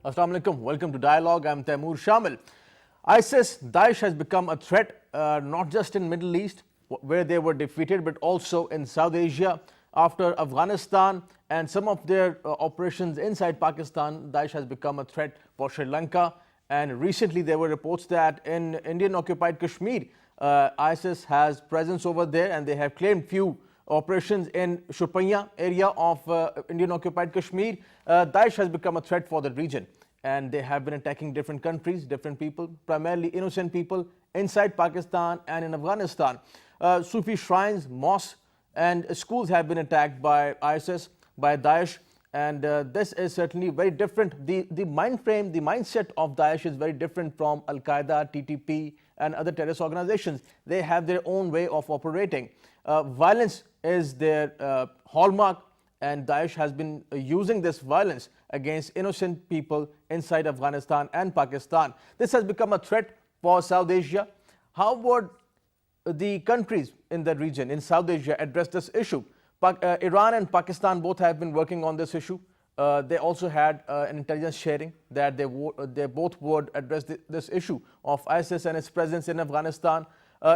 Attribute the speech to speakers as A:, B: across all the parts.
A: Assalamu alaikum. Welcome to Dialogue. I'm Taimur Shamil. ISIS, Daesh has become a threat not just in Middle East where they were defeated, but also in South Asia. After Afghanistan and some of their operations inside Pakistan, Daesh has become a threat for Sri Lanka. And recently there were reports that in Indian occupied Kashmir, ISIS has presence over there, and they have claimed few operations in Shupanya area of Indian occupied Kashmir. Daesh has become a threat for the region, and they have been attacking different countries, different people, primarily innocent people inside Pakistan and in Afghanistan. Sufi shrines, mosques and schools have been attacked by ISIS, by Daesh, and this is certainly very different. The mind frame, the mindset of Daesh is very different from Al-Qaeda, TTP and other terrorist organizations. They have their own way of operating. Violence is their hallmark, and Daesh has been using this violence against innocent people inside Afghanistan and Pakistan. This has become a threat for South Asia. How would the countries in the region, in South Asia, address this issue? Iran and Pakistan both have been working on this issue. They also had an intelligence sharing that they both would address this issue of ISIS and its presence in Afghanistan.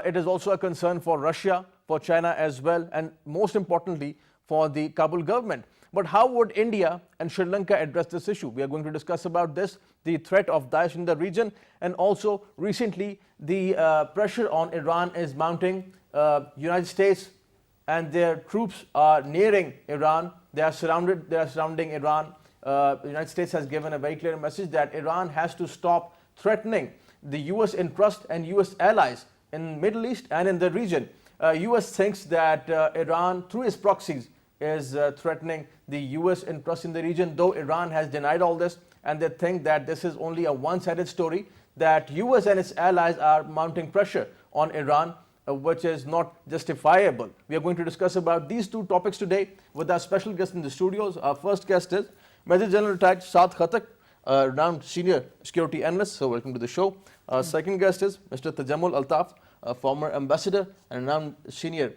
A: It is also a concern for Russia, for China as well, and most importantly for the Kabul government. But how would India and Sri Lanka address this issue? We are going to discuss about this, the threat of Daesh in the region, and also recently the pressure on Iran is mounting. United States and their troops are nearing Iran. They are surrounding Iran. The United States has given a very clear message that Iran has to stop threatening the US interest and US allies in Middle East and in the region. US thinks that Iran, through its proxies, is threatening the US interest in the region, though Iran has denied all this, and they think that this is only a one-sided story, that US and its allies are mounting pressure on Iran, which is not justifiable. We are going to discuss about these two topics today with our special guest in the studios. Our first guest is Major General retired Saad Khattak, renowned senior security analyst. So welcome to the show. Our second guest is Mr. Tajammul Altaf, a former ambassador and renowned senior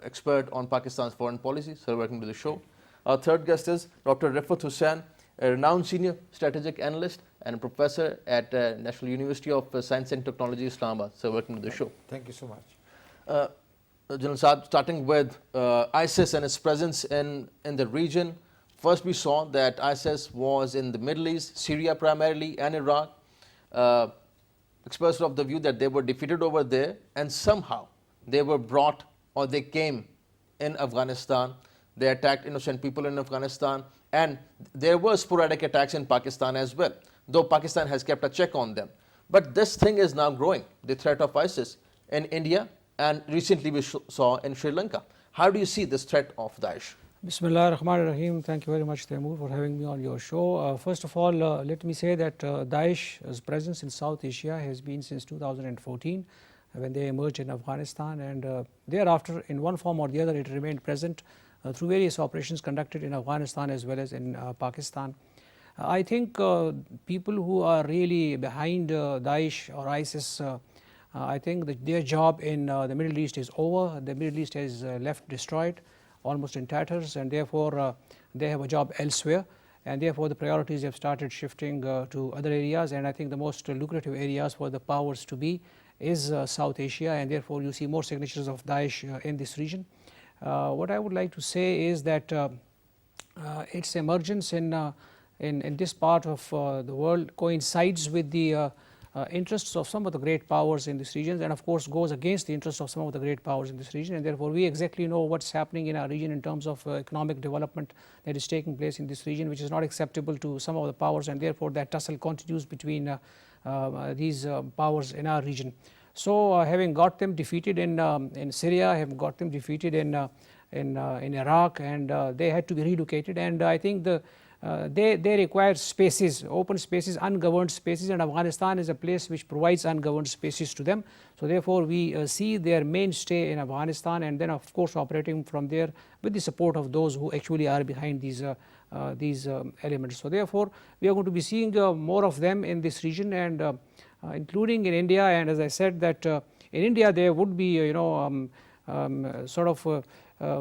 A: expert on Pakistan's foreign policy. So welcome to the show. Our third guest is Dr. Riffat Hussain, a renowned senior strategic analyst and a professor at National University of Science and Technology, Islamabad. So welcome to the show.
B: Thank you so much.
A: General Saad, starting with ISIS and its presence in the region. First we saw that ISIS was in the Middle East, Syria primarily, and Iraq. Expressed of the view that they were defeated over there, and somehow they were brought, or they came in Afghanistan. They attacked innocent people in Afghanistan, and there were sporadic attacks in Pakistan as well, though Pakistan has kept a check on them. But this thing is now growing, the threat of ISIS in India, and recently we saw in Sri Lanka. How do you see this threat of Daesh?
C: Bismillah ar-Rahman ar-Rahim. Thank you very much, Taimur, for having me on your show. First of all, let me say that Daesh's presence in South Asia has been since 2014, when they emerged in Afghanistan, and thereafter, in one form or the other, it remained present through various operations conducted in Afghanistan as well as in Pakistan. I think people who are really behind Daesh or ISIS, I think that their job in the Middle East is over. The Middle East is left destroyed, almost in tatters, and therefore they have a job elsewhere, and therefore the priorities have started shifting to other areas, and I think the most lucrative areas for the powers to be is South Asia, and therefore you see more signatures of Daesh in this region. What I would like to say is that its emergence in this part of the world coincides with the interests of some of the great powers in this region, and of course goes against the interests of some of the great powers in this region, and therefore we exactly know what's happening in our region in terms of economic development that is taking place in this region, which is not acceptable to some of the powers, and therefore that tussle continues between these powers in our region. So having got them defeated in Syria, having got them defeated in Iraq, and they had to be relocated, and I think they require spaces, open spaces, ungoverned spaces, and Afghanistan is a place which provides ungoverned spaces to them. So therefore we see their mainstay in Afghanistan, and then of course operating from there with the support of those who actually are behind these elements. So therefore we are going to be seeing more of them in this region, and including in India, and as I said that in India there would be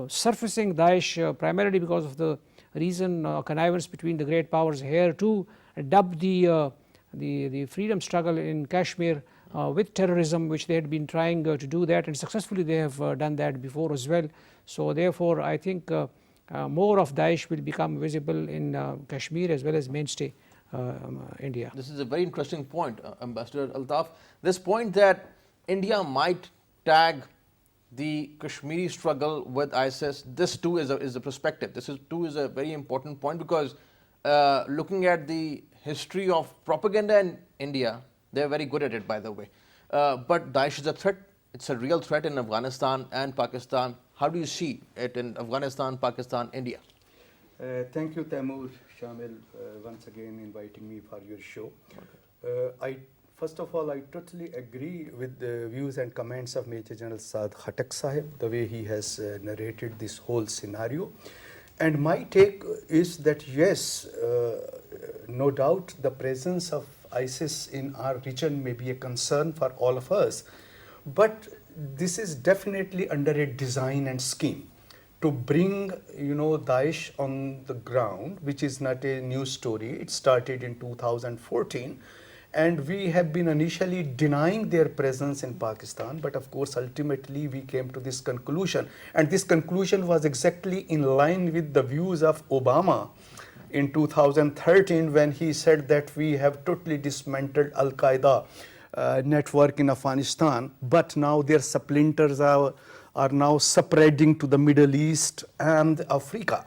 C: surfacing Daesh primarily because of the reason connivance between the great powers here to dubbed the freedom struggle in Kashmir with terrorism, which they had been trying to do that, and successfully they have done that before as well. So therefore, I think more of Daesh will become visible in Kashmir as well as mainstay India.
A: This is a very interesting point, Ambassador Altaf. This point that India might tag the Kashmiri struggle with ISIS, this too is a perspective. This too is a very important point, because looking at the history of propaganda in India, they're very good at it, by the way. But Daesh is a threat. It's a real threat in Afghanistan and Pakistan. How do you see it in Afghanistan, Pakistan, India?
B: Thank you, Taimur, Shamil, once again inviting me for your show. First of all, I totally agree with the views and comments of Major General Saad Khattak Sahib, the way he has narrated this whole scenario. And my take is that yes, no doubt the presence of ISIS in our region may be a concern for all of us, but this is definitely under a design and scheme to bring, Daesh on the ground, which is not a new story. It started in 2014. And we have been initially denying their presence in Pakistan, but of course ultimately we came to this conclusion, and this conclusion was exactly in line with the views of Obama in 2013, when he said that we have totally dismantled Al-Qaeda network in Afghanistan, but now their splinters are now spreading to the Middle East and Africa,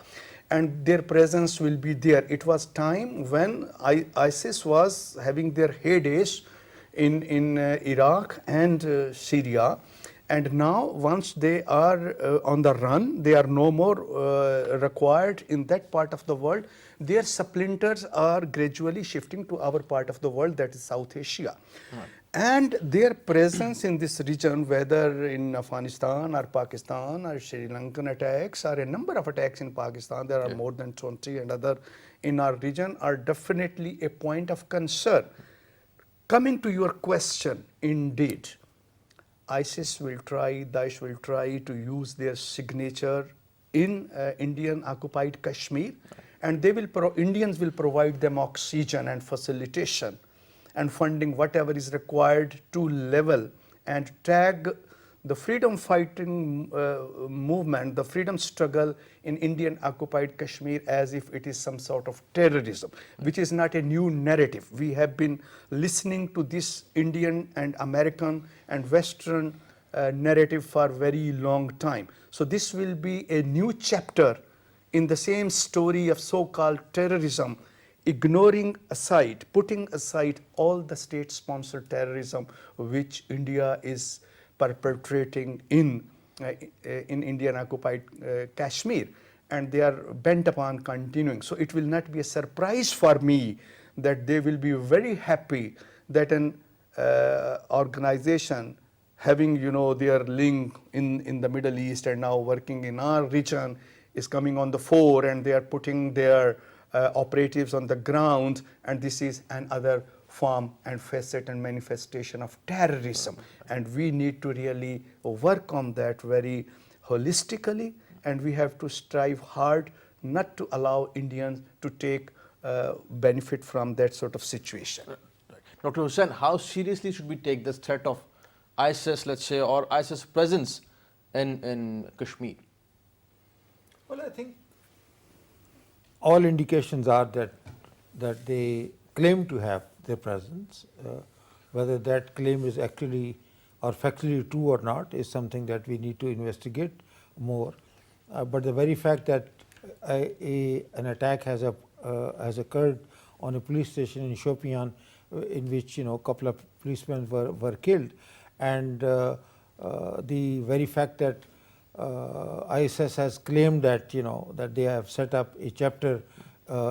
B: and their presence will be there. It was time when ISIS was having their heydays in Iraq and Syria, and now once they are on the run, they are no more required in that part of the world. Their splinters are gradually shifting to our part of the world, that is South Asia. Right. And their presence in this region, whether in Afghanistan or Pakistan or Sri Lankan attacks, or a number of attacks in Pakistan, there are more than 20 and other in our region, are definitely a point of concern. Coming to your question, indeed, ISIS will try, Daesh will try to use their signature in Indian occupied Kashmir, and they will Indians will provide them oxygen and facilitation and funding, whatever is required to level and tag the freedom fighting movement, the freedom struggle in Indian occupied Kashmir as if it is some sort of terrorism, which is not a new narrative. We have been listening to this Indian and American and Western narrative for a very long time. So this will be a new chapter in the same story of so-called terrorism, ignoring aside, putting aside all the state-sponsored terrorism which India is perpetrating in Indian occupied Kashmir, and they are bent upon continuing. So it will not be a surprise for me that they will be very happy that an organization having their link in the Middle East and now working in our region is coming on the fore, and they are putting their operatives on the ground, and this is another form and facet and manifestation of terrorism, and we need to really work on that very holistically, and we have to strive hard not to allow Indians to take benefit from that sort of situation.
A: Dr. Hussain, how seriously should we take this threat of ISIS, let's say, or ISIS presence in Kashmir?
D: Well, I think all indications are that they claim to have their presence. Whether that claim is actually or factually true or not is something that we need to investigate more. But the very fact that an attack has occurred on a police station in Shopian, in which a couple of policemen were killed, and the very fact that ISIS has claimed that that they have set up a chapter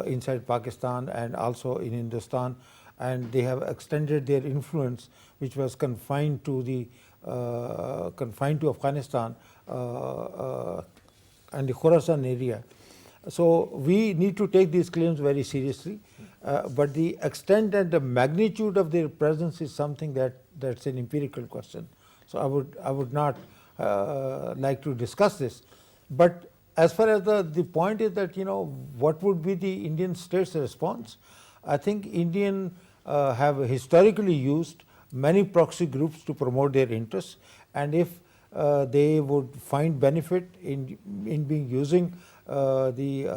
D: inside Pakistan and also in Hindustan, and they have extended their influence, which was confined to Afghanistan and the Khorasan area. So we need to take these claims very seriously, but the extent and the magnitude of their presence is something that's an empirical question. So I would not like to discuss this, but as far as the point is that what would be the Indian state's response, I think Indian have historically used many proxy groups to promote their interests, and if they would find benefit in being using the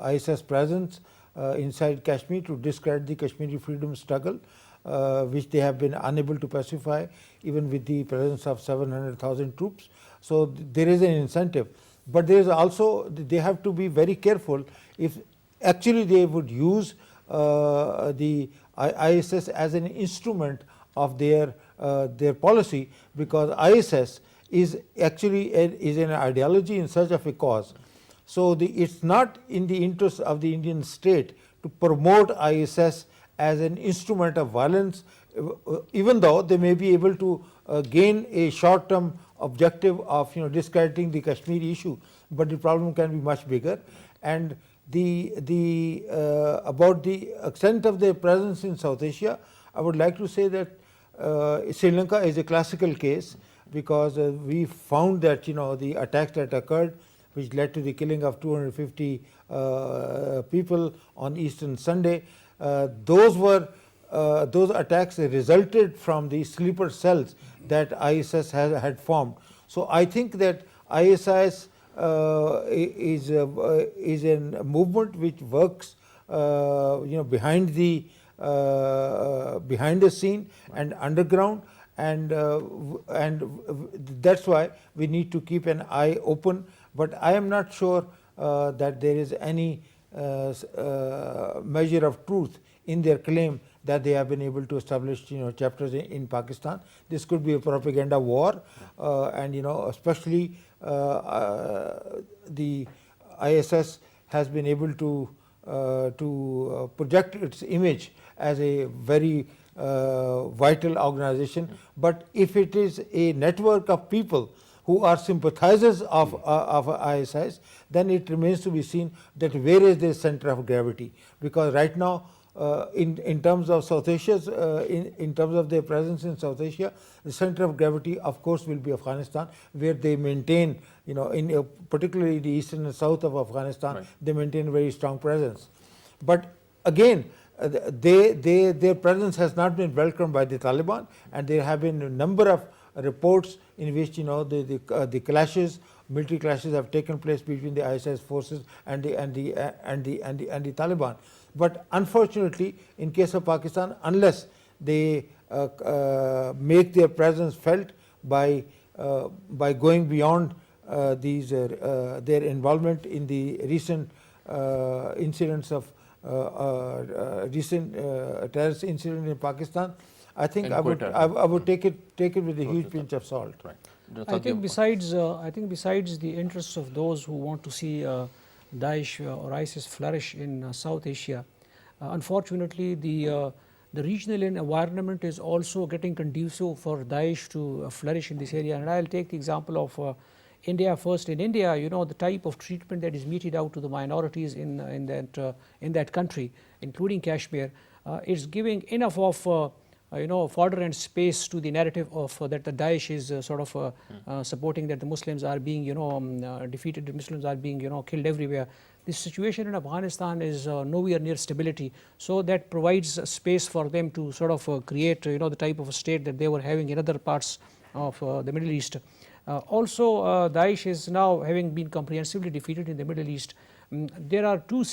D: ISS presence inside Kashmir to discredit the Kashmiri freedom struggle, which they have been unable to pacify even with the presence of 700,000 troops. So there is an incentive, but there is also, they have to be very careful if actually they would use the ISS as an instrument of their policy, because ISS is actually an ideology in search of a cause. So it's not in the interest of the Indian state to promote ISS as an instrument of violence, even though they may be able to gain a short-term objective of discrediting the Kashmiri issue, but the problem can be much bigger. And about the extent of their presence in South Asia, I would like to say that Sri Lanka is a classical case, because we found that the attacks that occurred, which led to the killing of 250 people on Eastern Sunday, those attacks resulted from the sleeper cells that ISS had formed. So I think that ISIS is a movement which works behind the scene and underground, and that's why we need to keep an eye open. But I am not sure that there is any measure of truth in their claim that they have been able to establish chapters in Pakistan. This could be a propaganda war, and especially the ISS has been able to project its image as a very vital organization. But if it is a network of people who are sympathizers of ISIS, then it remains to be seen that where is their center of gravity. Because right now, in terms of South Asia's, in terms of their presence in South Asia, the center of gravity, of course, will be Afghanistan, where they maintain, particularly the eastern and south of Afghanistan, right, they maintain a very strong presence. But again, their presence has not been welcomed by the Taliban, and there have been a number of reports in which the clashes, military clashes, have taken place between the ISIS forces and the Taliban. But unfortunately, in case of Pakistan, unless they make their presence felt by going beyond their involvement in the recent incidents of recent terrorist incident in Pakistan, I think I would take it with a huge pinch of salt.
A: Right.
C: I think besides the interests of those who want to see Daesh or ISIS flourish in South Asia, unfortunately the regional environment is also getting conducive for Daesh to flourish in this area. And I'll take the example of India first. In India, the type of treatment that is meted out to the minorities in that country, including Kashmir, is giving enough of fodder and space to the narrative of that the Daesh is supporting that the Muslims are being defeated, the Muslims are being killed everywhere. The situation in Afghanistan is nowhere near stability, so that provides space for them to create the type of a state that they were having in other parts of the Middle East. Also, Daesh is now having been comprehensively defeated in the Middle East. There are two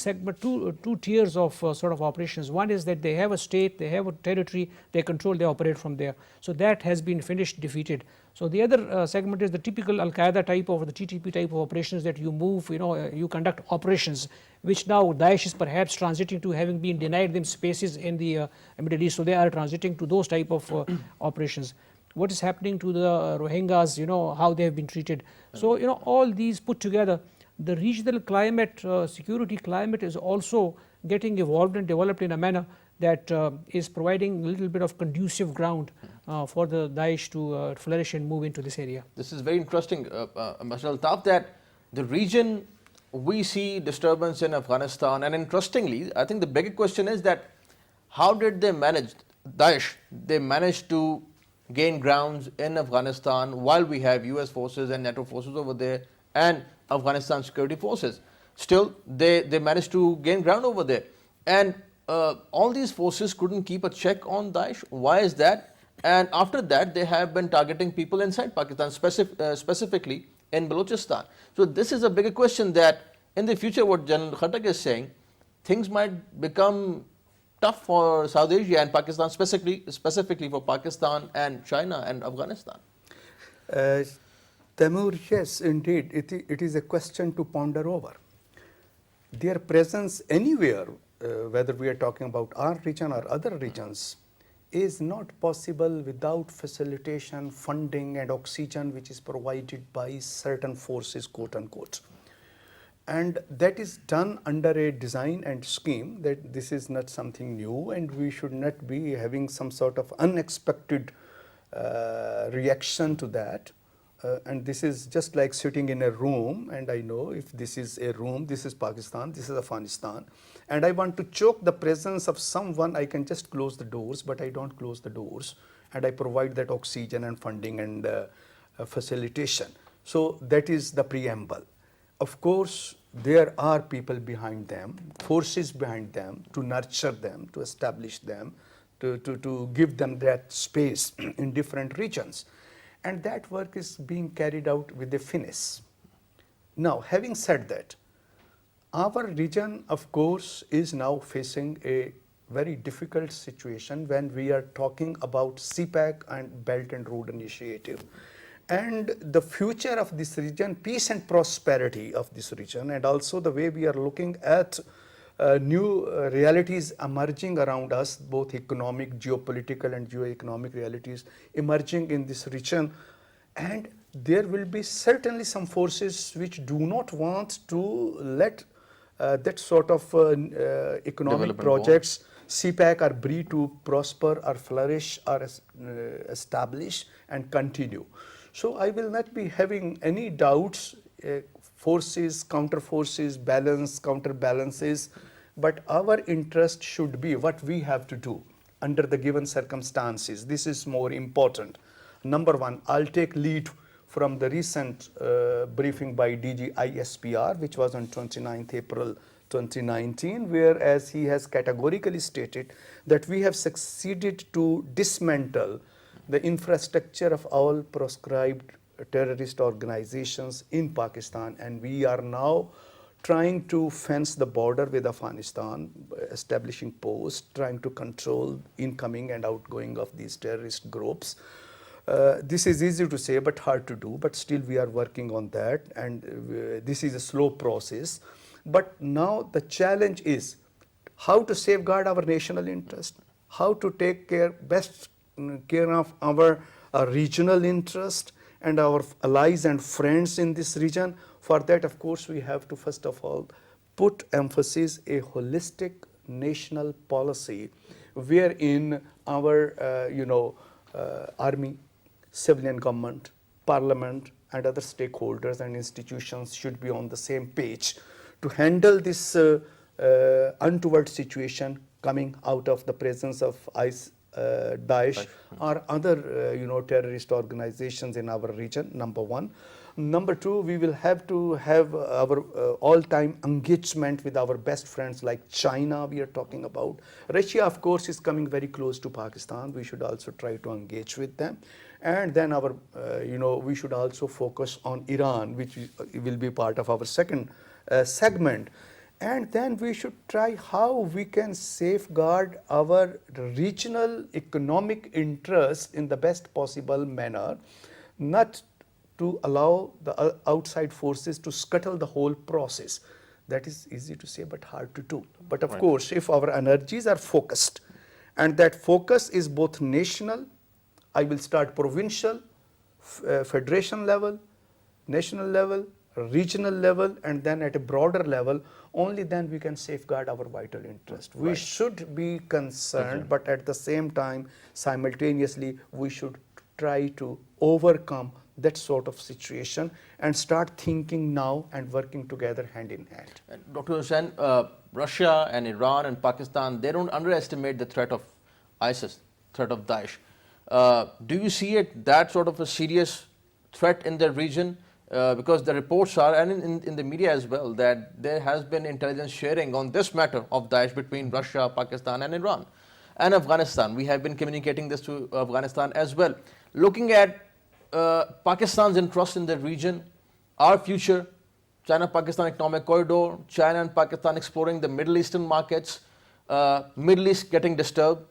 C: tiers of operations. One is that they have a state, they have a territory, they control, they operate from there. So that has been finished, defeated. So the other segment is the typical Al-Qaeda type of, the TTP type of operations, that you move, you conduct operations, which now Daesh is perhaps transiting to, having been denied them spaces in the Middle East. So they are transiting to those type of operations. What is happening to the Rohingyas, how they have been treated. So, all these put together, the regional climate, security climate is also getting evolved and developed in a manner that is providing a little bit of conducive ground for the Daesh to flourish and move into this area.
A: This is very interesting, Mr. Altaf, that the region, we see disturbance in Afghanistan, and interestingly, I think the bigger question is that how did they manage, Daesh, they managed to gain grounds in Afghanistan while we have US forces and NATO forces over there and Afghanistan security forces. Still, they managed to gain ground over there. And all these forces couldn't keep a check on Daesh. Why is that? And after that, they have been targeting people inside Pakistan, specifically in Balochistan. So this is a bigger question that in the future, what General Khattak is saying, things might become tough for South Asia and Pakistan, specifically for Pakistan and China and Afghanistan.
B: Taimur, yes, indeed, it is a question to ponder over. Their presence anywhere, whether we are talking about our region or other regions, is not possible without facilitation, funding and oxygen which is provided by certain forces, quote unquote. And that is done under a design and scheme that this is not something new and we should not be having some sort of unexpected reaction to that. And this is just like sitting in a room, and I know if this is a room, this is Pakistan, this is Afghanistan, and I want to choke the presence of someone, I can just close the doors, but I don't close the doors, and I provide that oxygen and funding and facilitation. So that is the preamble. Of course, there are people behind them, forces behind them to nurture them, to establish them, to give them that space in different regions. And that work is being carried out with a finesse. Now, having said that, our region, of course, is now facing a very difficult situation when we are talking about CPAC and Belt and Road Initiative. And the future of this region, peace and prosperity of this region, and also the way we are looking at new realities emerging around us, both economic, geopolitical and geoeconomic realities emerging in this region. And there will be certainly some forces which do not want to let that sort of economic projects, CPAC or BRI, to prosper or flourish or establish and continue. So I will not be having any doubts, forces, counter forces, balance, counterbalances, but our interest should be what we have to do under the given circumstances. This is more important. Number one, I'll take lead from the recent briefing by DG ISPR, which was on 29th April 2019, whereas he has categorically stated that we have succeeded to dismantle the infrastructure of all proscribed terrorist organizations in Pakistan, and we are now trying to fence the border with Afghanistan, establishing posts, trying to control incoming and outgoing of these terrorist groups. This is easy to say but hard to do, but still we are working on that, and this is a slow process. But now the challenge is how to safeguard our national interest, how to take best care of our regional interest and our allies and friends in this region. For that, of course, we have to first of all put emphasis a holistic national policy wherein our army, civilian government, parliament and other stakeholders and institutions should be on the same page to handle this untoward situation coming out of the presence of Daesh or other terrorist organizations in our region, number one. Number two, we will have to have our all-time engagement with our best friends like China we are talking about. Russia, of course, is coming very close to Pakistan. We should also try to engage with them. And then our, we should also focus on Iran, which will be part of our second segment. And then we should try how we can safeguard our regional economic interest in the best possible manner, not to allow the outside forces to scuttle the whole process. That is easy to say but hard to do. But of course, if our energies are focused, and that focus is both national, I will start provincial, federation level, national level, regional level, and then at a broader level, only then we can safeguard our vital interest. We should be concerned, but at the same time, simultaneously, we should try to overcome that sort of situation and start thinking now and working together hand in hand.
A: And Dr. Hussain, Russia and Iran and Pakistan, they don't underestimate the threat of ISIS, threat of Daesh. Do you see it that sort of a serious threat in the region? because the reports are, and in the media as well, that there has been intelligence sharing on this matter of Daesh between Russia, Pakistan and Iran and Afghanistan. We have been communicating this to Afghanistan as well. Looking at Pakistan's interest in the region, our future, China-Pakistan economic corridor, China and Pakistan exploring the Middle Eastern markets, Middle East getting disturbed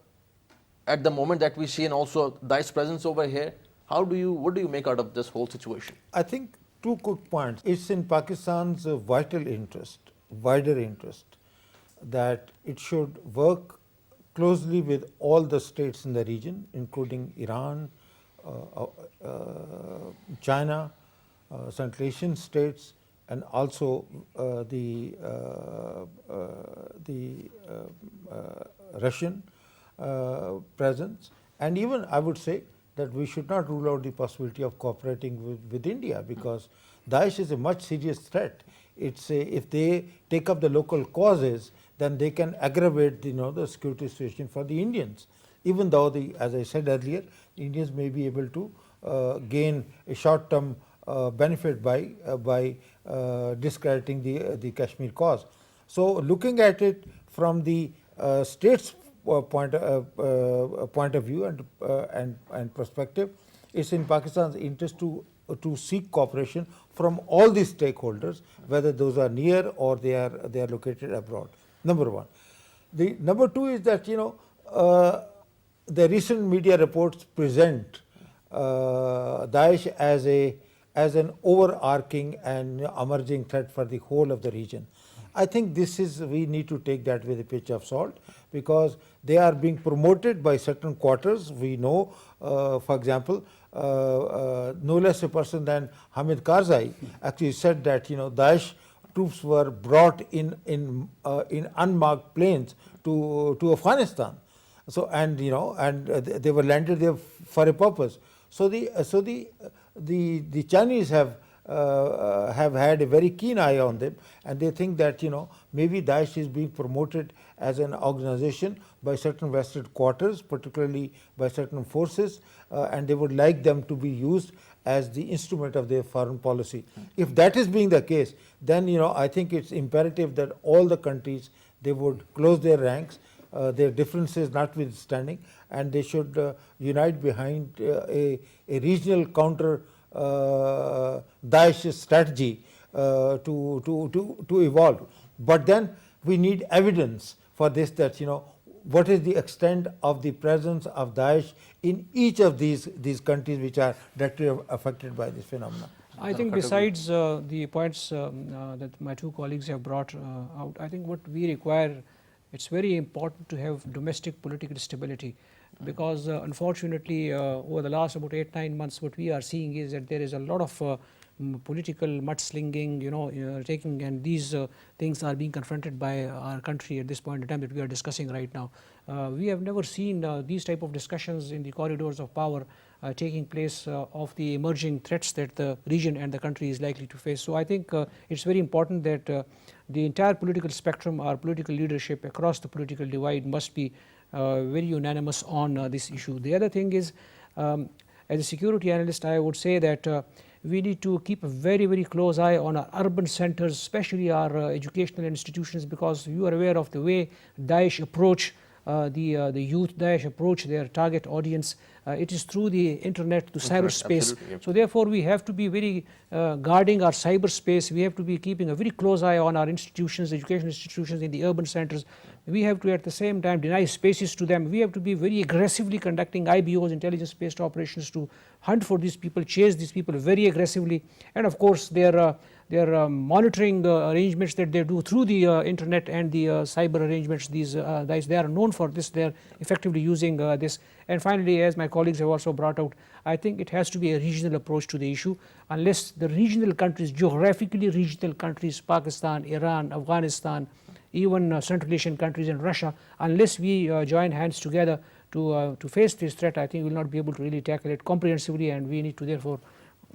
A: at the moment that we see, and also Daesh presence over here. What do you make out of this whole situation?
D: I think two good points. It's in Pakistan's vital interest, wider interest, that it should work closely with all the states in the region, including Iran, China, Central Asian states, and also the Russian presence. And even I would say that we should not rule out the possibility of cooperating with India, because Daesh is a much serious threat. It's if they take up the local causes, then they can aggravate the security situation for the Indians. Even though, as I said earlier, Indians may be able to gain a short-term benefit by discrediting the Kashmir cause. So, looking at it from the state's point of view and perspective, it's in Pakistan's interest to seek cooperation from all the stakeholders, whether those are near or they are located abroad. Number one. The number two is that the recent media reports present Daesh as an overarching and emerging threat for the whole of the region. I think we need to take that with a pinch of salt, because they are being promoted by certain quarters. We know, for example, no less a person than Hamid Karzai actually said that Daesh troops were brought in unmarked planes to Afghanistan. So and they were landed there for a purpose. So the Chinese have had a very keen eye on them, and they think that maybe Daesh is being promoted as an organization by certain vested quarters, particularly by certain forces, and they would like them to be used as the instrument of their foreign policy. If that is being the case, then I think it's imperative that all the countries, they would close their ranks, their differences notwithstanding, and they should unite behind a regional counter Daesh strategy to evolve. But then we need evidence for this, that what is the extent of the presence of Daesh in each of these countries which are directly affected by this phenomenon.
C: I think besides the points that my two colleagues have brought out, I think what we require, it's very important to have domestic political stability, because unfortunately over the last about 8-9 months, what we are seeing is that there is a lot of political mudslinging, taking, and these things are being confronted by our country at this point in time that we are discussing right now. We have never seen these type of discussions in the corridors of power taking place of the emerging threats that the region and the country is likely to face. So I think it's very important that the entire political spectrum, our political leadership across the political divide, must be very unanimous on this issue. The other thing is, as a security analyst, I would say that we need to keep a very, very close eye on our urban centers, especially our educational institutions, because you are aware of the way Daesh approach the youth, Daesh approach their target audience. It is through the internet, to cyberspace.
A: Yep.
C: So therefore, we have to be very guarding our cyberspace. We have to be keeping a very close eye on our institutions, education institutions in the urban centers. We have to at the same time deny spaces to them. We have to be very aggressively conducting IBOs, intelligence-based operations, to hunt for these people, chase these people very aggressively. And of course, their monitoring arrangements that they do through the internet and the cyber arrangements, these guys, they are known for this. They are effectively using this. And finally, as my colleagues have also brought out, I think it has to be a regional approach to the issue. Unless the regional countries, geographically regional countries, Pakistan, Iran, Afghanistan, even Central Asian countries and Russia, unless we join hands together to face this threat, I think we will not be able to really tackle it comprehensively, and we need to therefore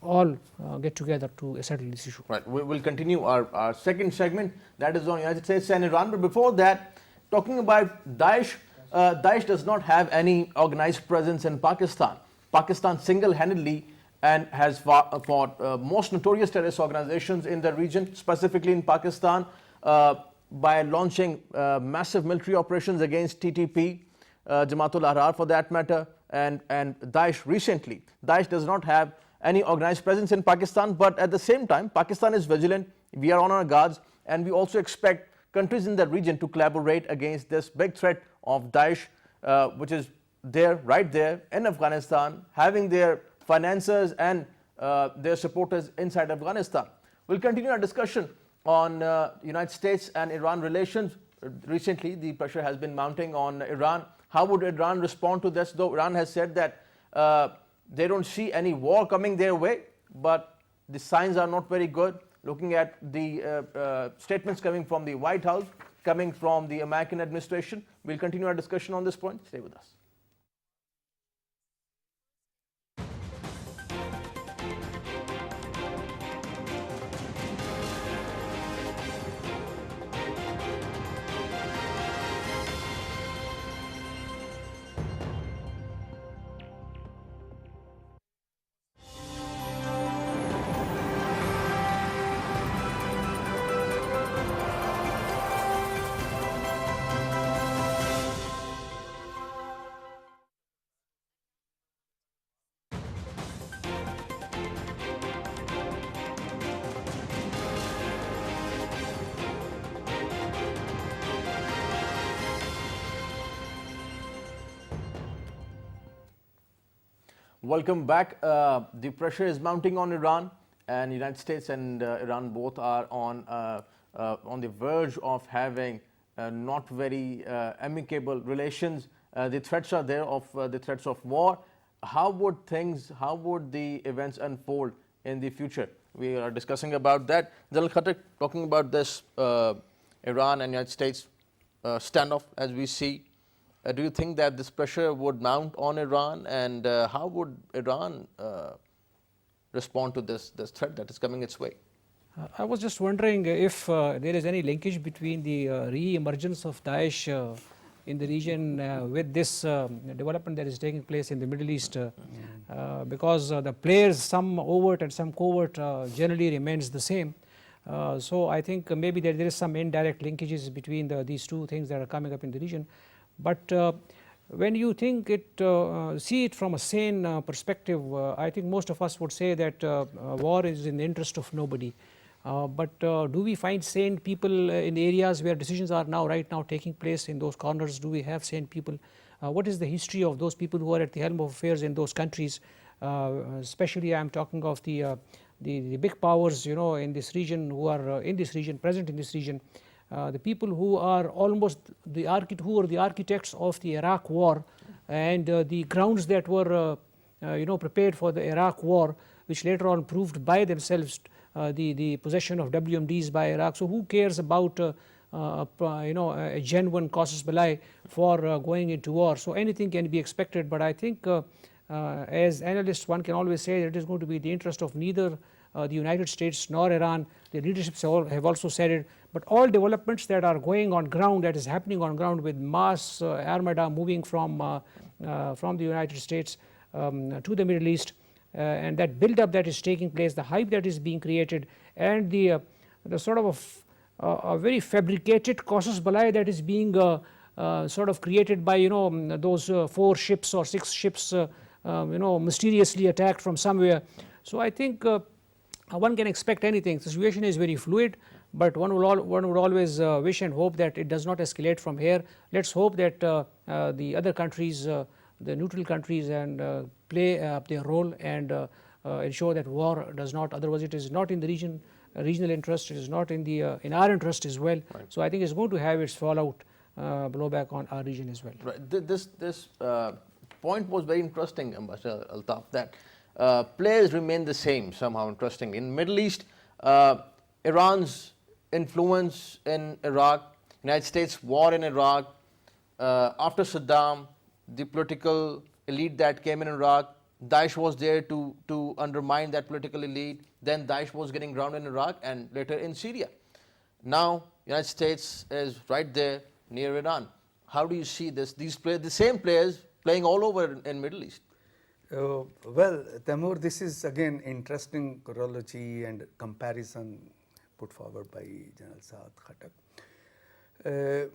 C: all get together to settle this issue.
A: Right. We will continue our second segment, that is on United States and Iran. But before that, talking about Daesh, Daesh does not have any organized presence in Pakistan. Pakistan single-handedly and has fought most notorious terrorist organizations in the region, specifically in Pakistan, by launching massive military operations against TTP, Jamaatul Ahrar for that matter, and Daesh recently. Daesh does not have any organized presence in Pakistan, but at the same time, Pakistan is vigilant, we are on our guards, and we also expect countries in the region to collaborate against this big threat of Daesh, which is there, right there in Afghanistan, having their financiers and their supporters inside Afghanistan. We'll continue our discussion on United States and Iran relations. Recently, the pressure has been mounting on Iran. How would Iran respond to this? Though Iran has said that they don't see any war coming their way, but the signs are not very good. Looking at the statements coming from the White House, coming from the American administration, we'll continue our discussion on this point. Stay with us. Welcome back. The pressure is mounting on Iran, and United States and Iran both are on the verge of having not very amicable relations. The threats are there of the threats of war. How would the events unfold in the future? We are discussing about that. Saad Khattak, talking about this Iran and United States standoff as we see. Do you think that this pressure would mount on Iran, and how would Iran respond to this threat that is coming its way?
C: I was just wondering if there is any linkage between the re-emergence of Daesh in the region with this development that is taking place in the Middle East, because the players, some overt and some covert, generally remains the same. So I think maybe there is some indirect linkages between these two things that are coming up in the region. But when you think see it from a sane perspective, I think most of us would say that war is in the interest of nobody. But do we find sane people in areas where decisions are right now taking place in those corners? Do we have sane people? What is the history of those people who are at the helm of affairs in those countries? Especially I am talking of the big powers, in this region, who are present in this region. The people who are almost the architects of the Iraq war, and the grounds that were prepared for the Iraq war, which later on proved by themselves the possession of WMDs by Iraq. So who cares about a genuine casus belli for going into war? So anything can be expected, but I think as analysts one can always say that it is going to be the interest of neither the United States nor Iran. The leaderships have also said it. But all developments that are going on ground, that is happening on ground, with mass armada moving from the United States to the Middle East, and that build-up that is taking place, the hype that is being created, and the sort of a very fabricated casus belli that is being sort of created by those 4 ships or 6 ships mysteriously attacked from somewhere. So I think one can expect anything. The situation is very fluid, but one would always wish and hope that it does not escalate from here. Let's hope that the other countries, the neutral countries, and play their role and ensure that war does not. Otherwise, it is not in the regional interest. It is not in our interest as well. Right. So I think it's going to have its fallout blowback on our region as well.
A: Right. This point was very interesting, Ambassador Altaf, that players remain the same somehow. Interesting. In Middle East, Iran's influence in Iraq, United States war in Iraq, after Saddam, the political elite that came in Iraq, Daesh was there to undermine that political elite. Then Daesh was getting ground in Iraq and later in Syria. Now United States is right there near Iran. How do you see this? These players, the same players, playing all over in Middle East?
B: Well, Taimur, this is again interesting chronology and comparison put forward by General Saad Khattak.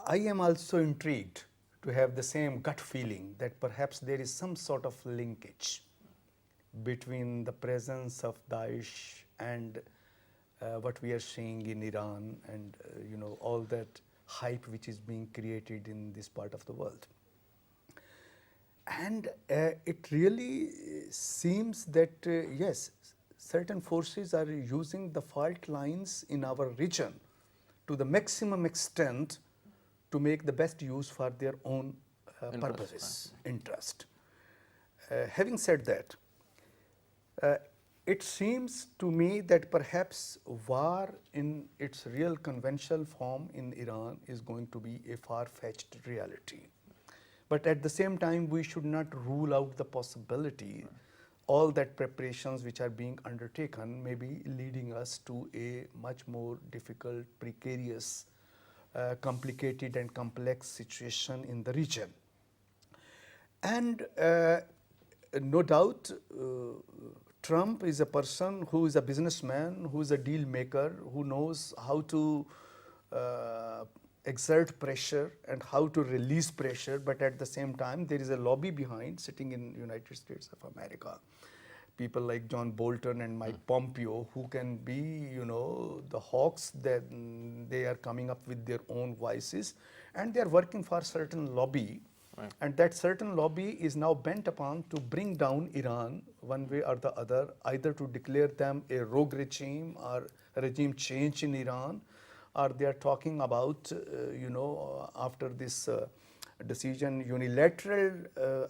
B: I am also intrigued to have the same gut feeling that perhaps there is some sort of linkage between the presence of Daesh and what we are seeing in Iran and all that hype which is being created in this part of the world. And it really seems that yes, certain forces are using the fault lines in our region to the maximum extent to make the best use for their own purposes, interest. Having said that, it seems to me that perhaps war in its real conventional form in Iran is going to be a far-fetched reality. But at the same time, we should not rule out the possibility all that preparations which are being undertaken may be leading us to a much more difficult, precarious, complicated and complex situation in the region. And no doubt, Trump is a person who is a businessman, who is a deal maker, who knows how to exert pressure and how to release pressure, but at the same time there is a lobby behind sitting in United States of America. People like John Bolton and Mike Pompeo who can be, the hawks that they are coming up with their own voices and they are working for a certain lobby. Right. And that certain lobby is now bent upon to bring down Iran one way or the other, either to declare them a rogue regime or a regime change in Iran, or they are talking about, after this decision, unilateral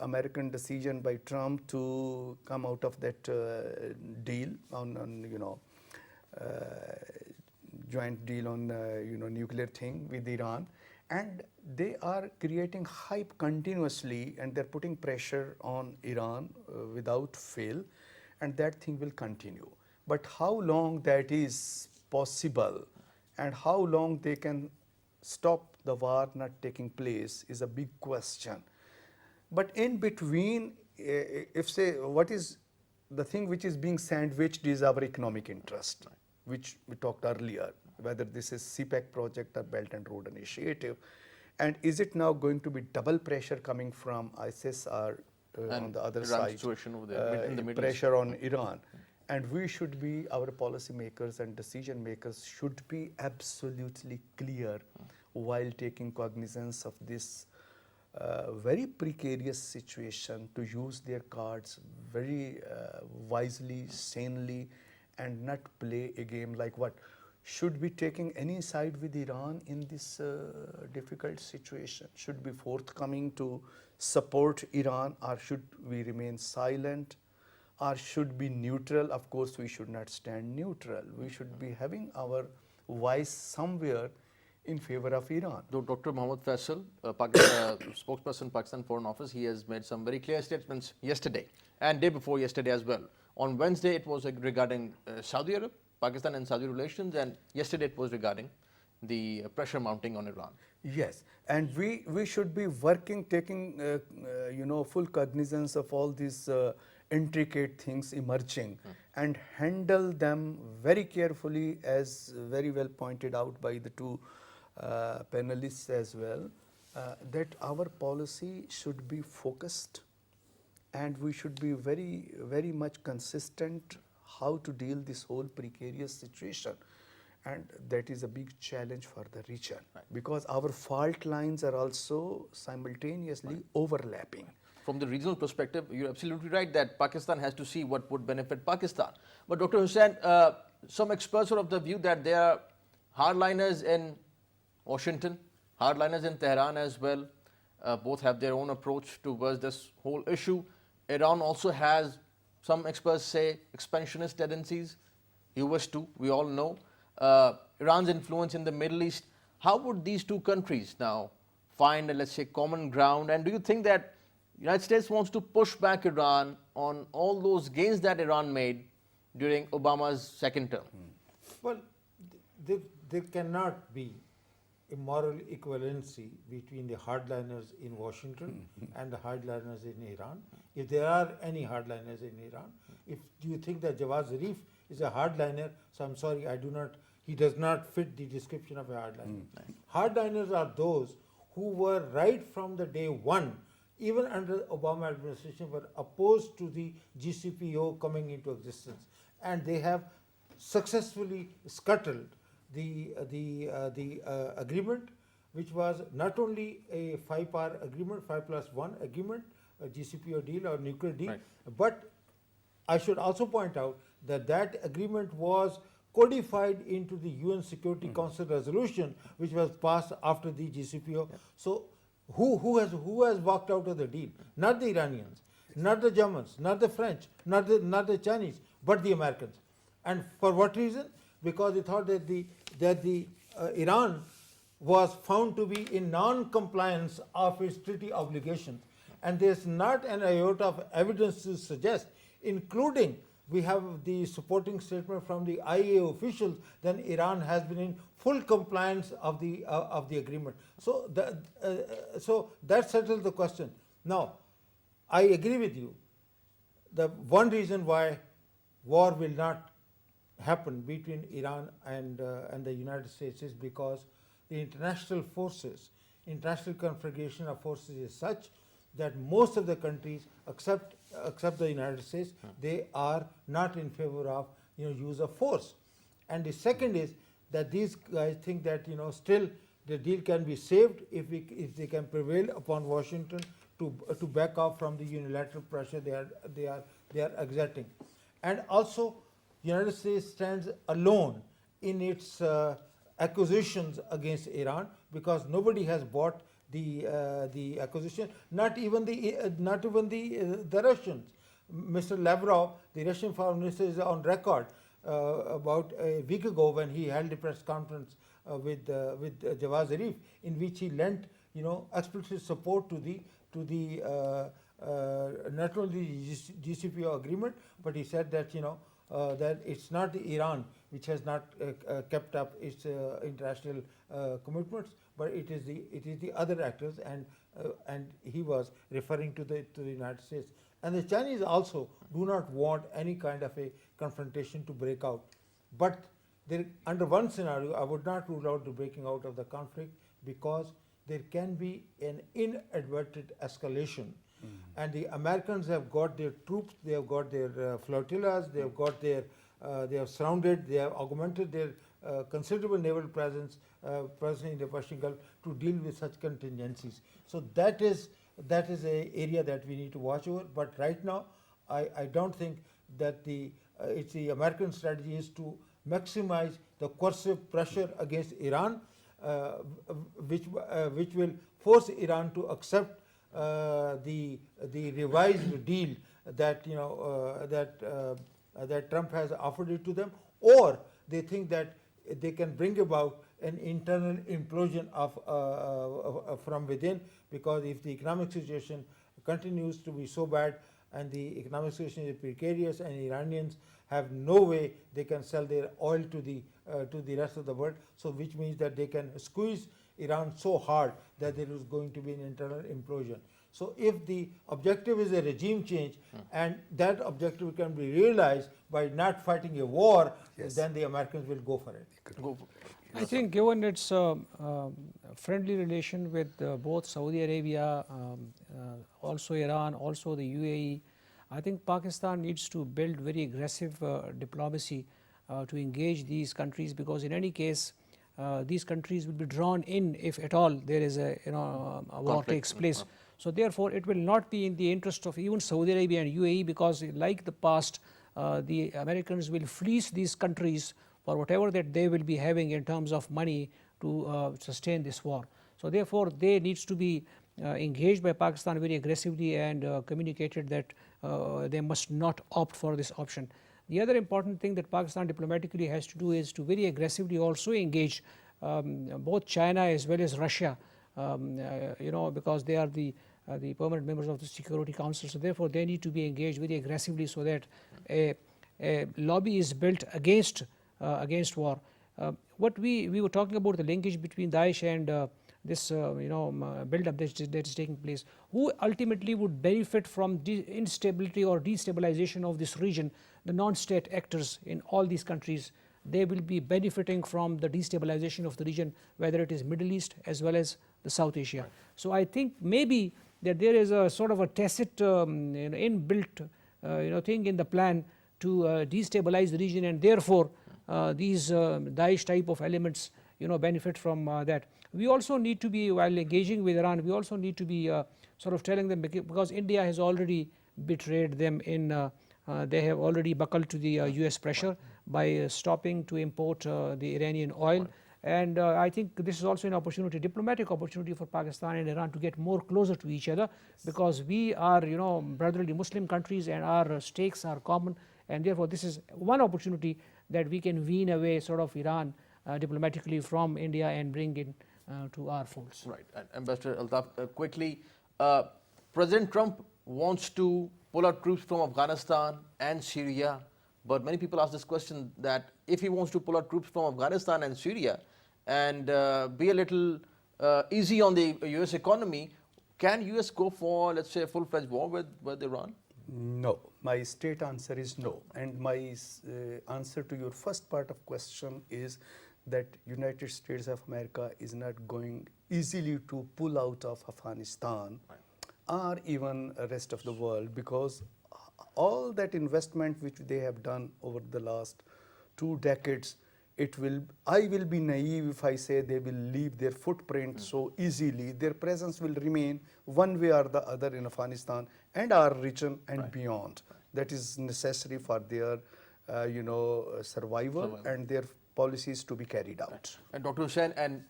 B: American decision by Trump to come out of that deal on joint deal on, nuclear thing with Iran. And they are creating hype continuously and they're putting pressure on Iran without fail, and that thing will continue. But how long that is possible and how long they can stop the war not taking place is a big question. But in between, if say, what is the thing which is being sandwiched is our economic interest, which we talked earlier, whether this is CPEC project or Belt and Road Initiative. And is it now going to be double pressure coming from ISIS or on the other
A: Iran
B: side,
A: situation over there, in the Middle
B: pressure
A: East.
B: on Iran? And we should be, our policy makers and decision makers should be absolutely clear while taking cognizance of this very precarious situation to use their cards very wisely, sanely, and not play a game like what? Should be taking any side with Iran in this difficult situation? Should be forthcoming to support Iran, or should we remain silent? Or should be neutral? Of course, we should not stand neutral. We should be having our voice somewhere in favor of Iran.
A: Dr. Mohammad Faisal, Pakistan, spokesperson, Pakistan Foreign Office, he has made some very clear statements yesterday and day before yesterday as well. On Wednesday, it was regarding Saudi Arabia, Pakistan and Saudi relations, and yesterday it was regarding the pressure mounting on Iran.
B: Yes, and we should be working, taking full cognizance of all these intricate things emerging and handle them very carefully, as very well pointed out by the two panelists as well, that our policy should be focused and we should be very, very much consistent how to deal this whole precarious situation. And that is a big challenge for the region, because our fault lines are also simultaneously overlapping.
A: From the regional perspective, you're absolutely right that Pakistan has to see what would benefit Pakistan. But Dr. Hussain, some experts are of the view that there are hardliners in Washington, hardliners in Tehran as well. Both have their own approach towards this whole issue. Iran also has, some experts say, expansionist tendencies. US too, we all know. Iran's influence in the Middle East. How would these two countries now find, let's say, common ground? And do you think that the United States wants to push back Iran on all those gains that Iran made during Obama's second term?
D: Well, there cannot be a moral equivalency between the hardliners in Washington and the hardliners in Iran. If there are any hardliners in Iran, if you think that Jawad Zarif is a hardliner, so I'm sorry, he does not fit the description of a hardliner. Hardliners are those who were right from the day one, even under the Obama administration, were opposed to the GCPO coming into existence, and they have successfully scuttled the agreement, which was not only a 5-power agreement, 5+1 agreement, a GCPO deal or nuclear deal,
A: Right.
D: but I should also point out that that agreement was codified into the UN Security Council resolution, which was passed after the GCPO. So who has walked out of the deal? Not the Iranians, not the Germans, not the French, not the Chinese, but the Americans. And for what reason? Because they thought that Iran was found to be in non-compliance of its treaty obligations, and there's not an iota of evidence to suggest, including we have the supporting statement from the IAEA officials, then Iran has been in full compliance of the agreement. So that settles the question. Now, I agree with you. The one reason why war will not happen between Iran and the United States is because the international forces, international configuration of forces is such that most of the countries, except the United States, they are not in favor of use of force. And the second is that these guys think that still the deal can be saved if they can prevail upon Washington to back off from the unilateral pressure they are exerting. And also, United States stands alone in its accusations against Iran because nobody has bought the accusation, not even the Russians. Mr. Lavrov, the Russian foreign minister, is on record about a week ago when he held a press conference with Jawad Zarif, in which he lent explicit support to the not only the GCPO agreement, but he said that that it's not Iran which has not kept up its international commitments, but it is the other actors, and he was referring to the United States. And the Chinese also do not want any kind of a confrontation to break out. But under one scenario, I would not rule out the breaking out of the conflict because there can be an inadvertent escalation. And the Americans have got their troops, they have got their flotillas, they have got their, they have surrounded, they have augmented their considerable naval presence in the Persian Gulf to deal with such contingencies. So that is an area that we need to watch over. But right now, I don't think that it's the American strategy is to maximize the coercive pressure against Iran, which will force Iran to accept the revised deal that that Trump has offered it to them, or they think that they can bring about an internal implosion from within, because if the economic situation continues to be so bad and the economic situation is precarious and Iranians have no way they can sell their oil to the rest of the world, so which means that they can squeeze Iran so hard that there is going to be an internal implosion. So if the objective is a regime change and that objective can be realized by not fighting a war, then the Americans will go for it.
C: I think given its friendly relation with both Saudi Arabia, also Iran, also the UAE, I think Pakistan needs to build very aggressive diplomacy to engage these countries, because in any case these countries will be drawn in if at all there is a war takes place. So therefore it will not be in the interest of even Saudi Arabia and UAE, because like the past, the Americans will fleece these countries for whatever that they will be having in terms of money to sustain this war. So therefore they needs to be engaged by Pakistan very aggressively and communicated that they must not opt for this option. The other important thing that Pakistan diplomatically has to do is to very aggressively also engage both China as well as Russia, because they are the permanent members of the Security Council. So therefore they need to be engaged very aggressively so that a lobby is built against war. What we were talking about, the linkage between Daesh and this build-up that is taking place. Who ultimately would benefit from instability or destabilization of this region? The non-state actors in all these countries, they will be benefiting from the destabilization of the region, whether it is Middle East as well as the South Asia. Right. So I think maybe that there is a sort of a tacit inbuilt thing in the plan to destabilize the region, and therefore these Daesh type of elements benefit from that. We also need to be, while engaging with Iran, we also need to be sort of telling them, because India has already betrayed them in they have already buckled to the US pressure by stopping to import the Iranian oil. And I think this is also an opportunity, diplomatic opportunity for Pakistan and Iran to get more closer to each other, because we are brotherly Muslim countries and our stakes are common, and therefore this is one opportunity that we can wean away sort of Iran diplomatically from India and bring it to our folds.
A: Right. And Ambassador Altaf, quickly, President Trump wants to pull out troops from Afghanistan and Syria, but many people ask this question, that if he wants to pull out troops from Afghanistan and Syria and be a little easy on the US economy, can US go for, let's say, a full-fledged war with Iran?
B: No, my straight answer is no. And my answer to your first part of question is that United States of America is not going easily to pull out of Afghanistan or even rest of the world, because all that investment which they have done over the last 2 decades, I will be naive if I say they will leave their footprint so easily. Their presence will remain one way or the other in Afghanistan and our region and beyond. That is necessary for their survival and their policies to be carried out.
A: And Dr. Hussain, and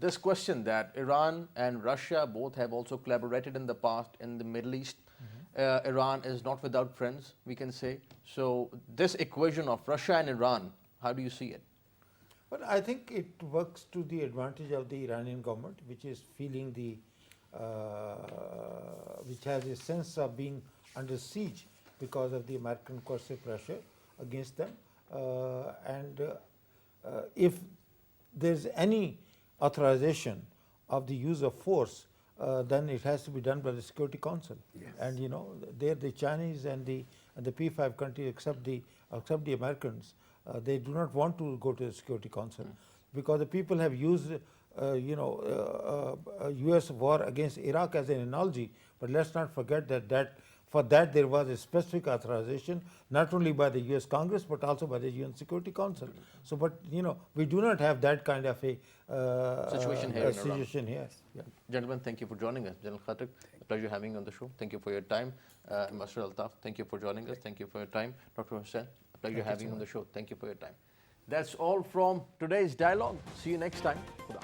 A: this question that Iran and Russia both have also collaborated in the past in the Middle East. Iran is not without friends, we can say. So this equation of Russia and Iran, how do you see it?
D: But I think it works to the advantage of the Iranian government, which is feeling which has a sense of being under siege because of the American coercive pressure against them. If there's any authorization of the use of force, then it has to be done by the Security Council. Yes. And the Chinese and the P5 countries, except the Americans, they do not want to go to the Security Council because the people have used US war against Iraq as an analogy. But let's not forget that for that there was a specific authorization, not only by the US Congress but also by the UN Security Council. So, but we do not have that kind of a
A: situation here.
D: Yeah.
A: Gentlemen, thank you for joining us. General Khattak, a pleasure having you on the show. Thank you for your time. Ambassador Altaf, thank you for joining us. Thank you for your time. Dr. Hussain, a pleasure having you on the show. Thank you for your time. That's all from today's dialogue. See you next time. Khuda.